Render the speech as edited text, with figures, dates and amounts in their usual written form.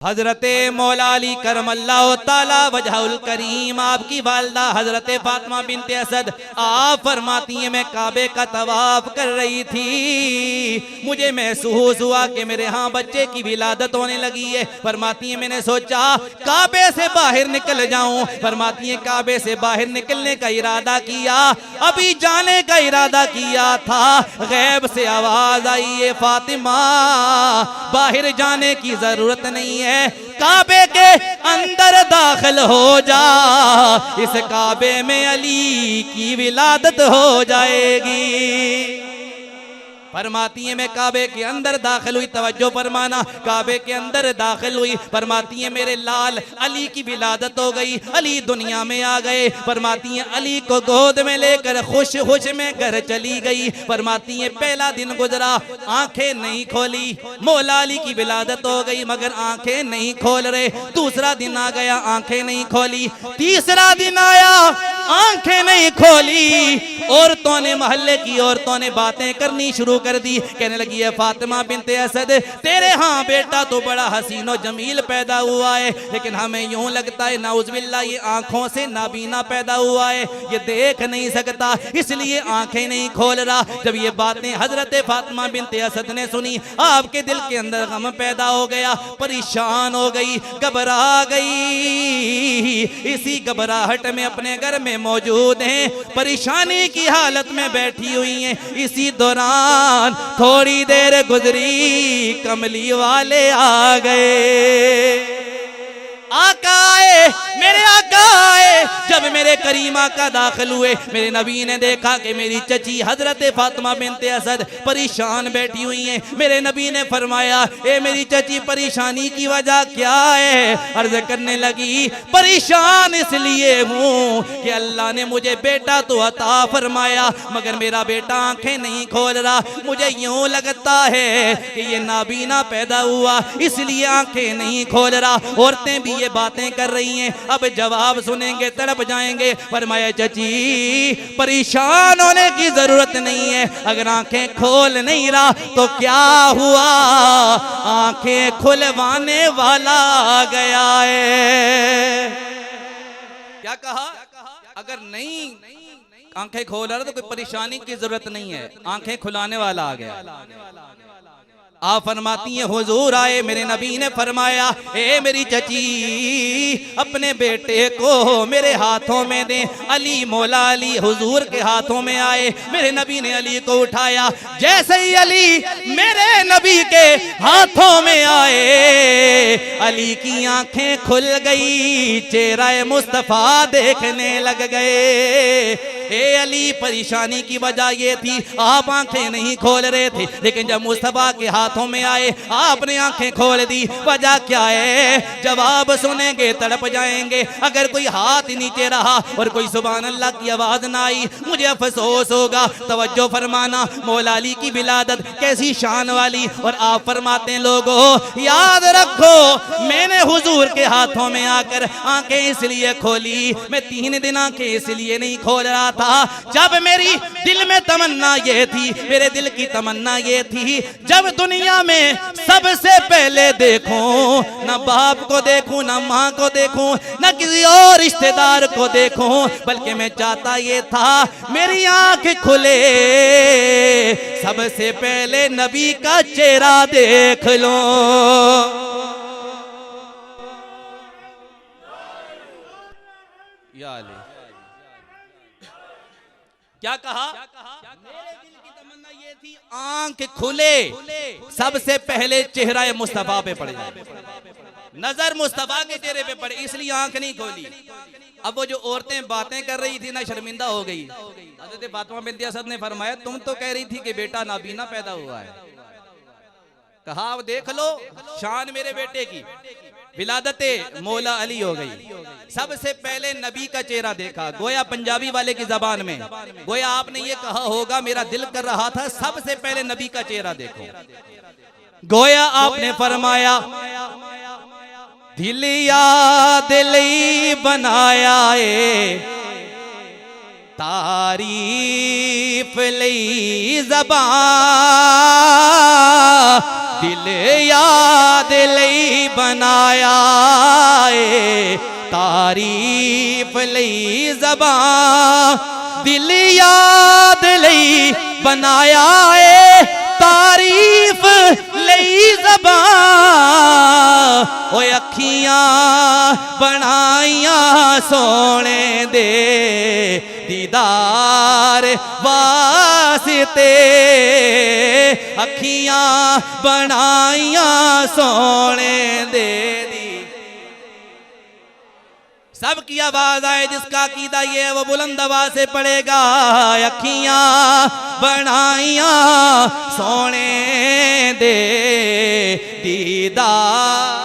हजरते मौला अली करमल्लाहु ताला वजहुल करीम आपकी वालदा हजरते फातिमा बिनते असद आप फरमाती हैं मैं काबे का तवाफ कर रही थी, मुझे महसूस हुआ कि मेरे यहाँ बच्चे की विलादत होने लगी है। फरमाती हैं मैंने सोचा काबे से बाहर निकल जाऊं। फरमाती हैं काबे से बाहर निकलने का इरादा किया, अभी जाने का इरादा किया था, गैब से आवाज आई है फातिमा बाहर जाने की जरूरत नहीं है, काबे के अंदर दाखिल हो जा, इस काबे में अली की विलादत हो जाएगी। फरमाती है मैं काबे के अंदर दाखिल हुई, तवज्जो फरमाना, काबे के अंदर दाखिल हुई। फरमाती है मेरे लाल अली की विलादत हो गई, अली दुनिया में आ गए। फरमाती है अली को गोद में लेकर खुश खुश में घर चली गई। फरमाती है पहला दिन गुजरा, आंखें नहीं खोली, मौला अली की विलादत हो गई मगर आंखें नहीं खोल रहे। दूसरा दिन आ गया, आंखें नहीं खोली। तीसरा दिन आया, आंखें नहीं खोली। औरतों ने, मोहल्ले की औरतों ने बातें करनी शुरू कर दी, कहने लगी है फातिमा बिनते असद तेरे हाँ बेटा तो बड़ा हसीन और जमील पैदा हुआ है, लेकिन हमें यूं लगता है नाउज़ुबिल्लाह ये आंखों से नाबीना पैदा हुआ है, ये देख नहीं सकता इसलिए आंखें नहीं खोल रहा। जब ये बातें हजरत फातिमा बिनते असद ने सुनी, आपके दिल के अंदर गम पैदा हो गया, परेशान हो गई, घबरा गई। इसी घबराहट में अपने घर में मौजूद हैं, परेशानी की हालत में बैठी हुई हैं। इसी दौरान थोड़ी देर गुजरी, कमली वाले आ गए। आका आए, मेरे आका आए। जब मेरे करीम आका दाखिल हुए, मेरे नबी ने देखा कि मेरी चची हजरत फातिमा बिनते असद परेशान बैठी हुई हैं। मेरे नबी ने फरमाया ए मेरी चची परेशानी की वजह क्या है? अर्ज करने लगी परेशान इसलिए हूँ कि अल्लाह ने मुझे बेटा तो अता फरमाया मगर मेरा बेटा आंखें नहीं खोल रहा, मुझे यूं लगता है कि ये नाबीना पैदा हुआ इसलिए आंखें नहीं खोल रहा। औरतें भी ये बातें कर रही हैं, अब जवाब सुनेंगे तड़प जाएंगे। फरमाया चची परेशान होने की जरूरत नहीं है, अगर आंखें खोल नहीं रहा तो क्या हुआ, आंखें खुलवाने वाला आ गया है। क्या कहा? अगर नहीं आंखें खोल रहा तो कोई परेशानी की जरूरत नहीं है, आंखें खुलाने वाला आ गया। आप फरमाती हैं हुजूर आए, मेरे नबी ने फरमाया ए मेरी चची अपने बेटे को मेरे हाथों में दे। अली मौला अली हुजूर के हाथों में आए, मेरे नबी ने अली को उठाया। जैसे ही अली मेरे नबी के हाथों में आए, अली की आंखें खुल गई, चेहरा मुस्तफा देखने लग गए। ए अली परेशानी की वजह ये थी आप आंखें नहीं खोल रहे थे, लेकिन जब मुस्तफा के हाथों में आए आपने आंखें खोल दी। वजह क्या है? जवाब सुनेंगे तड़प जाएंगे। अगर कोई हाथ नीचे रहा और कोई सुभान अल्लाह की आवाज ना आई, मुझे अफसोस होगा। तवज्जो फरमाना, मौला अली की विलादत कैसी शान वाली। और आप फरमाते हैं लोगों याद रखो मैंने हुजूर के हाथों में आकर आंखें इसलिए खोली, मैं 3 दिन आंखें इसलिए नहीं खोल रहा था जब मेरी दिल में तमन्ना ये थी, मेरे दिल की तमन्ना ये थी जब दुनिया में सबसे पहले देखूं, न बाप को देखूं, न माँ को देखूं, न किसी और रिश्तेदार को देखूं, बल्कि मैं चाहता ये था मेरी आंख खुले, सबसे पहले नबी का चेहरा देख लो। या अली क्या कहा? मेरे दिल की तमन्ना ये थी आंख खुले, सबसे पहले चेहरा मुस्तफा पे पड़ जाए, नजर मुस्तफा के चेहरे पे पड़े, इसलिए आंख नहीं खोली। अब वो जो औरतें बातें कर रही थी ना शर्मिंदा हो गई। हज़रत फातिमा बिनते असद ने फरमाया तुम तो कह रही थी कि बेटा नाबीना पैदा हुआ है, कहा अब देख लो शान मेरे बेटे की, विलादते मौला अली हो गई। सबसे पहले नबी का चेहरा देखा, गोया पंजाबी वाले की जबान में, गोया आपने ये कहा होगा मेरा दिल कर रहा था सबसे पहले नबी का चेहरा देखो। गोया आपने फरमाया दिल याद लई बनाया है, तारीफ लई ज़बान, दिल याद लई बनाया ए तारीफ लई ज़बान, दिल याद लई बनाया ए तारीफ लई ज़बान। ओए अखियां बनाइया सोने दे दीदार वास्ते, अखियां बनाइया सोने दे दी। सबकी आवाज आए जिसका अकीदा ये है वो बुलंद आवाज से पड़ेगा। अखियां बनाइया सोने दे दीदार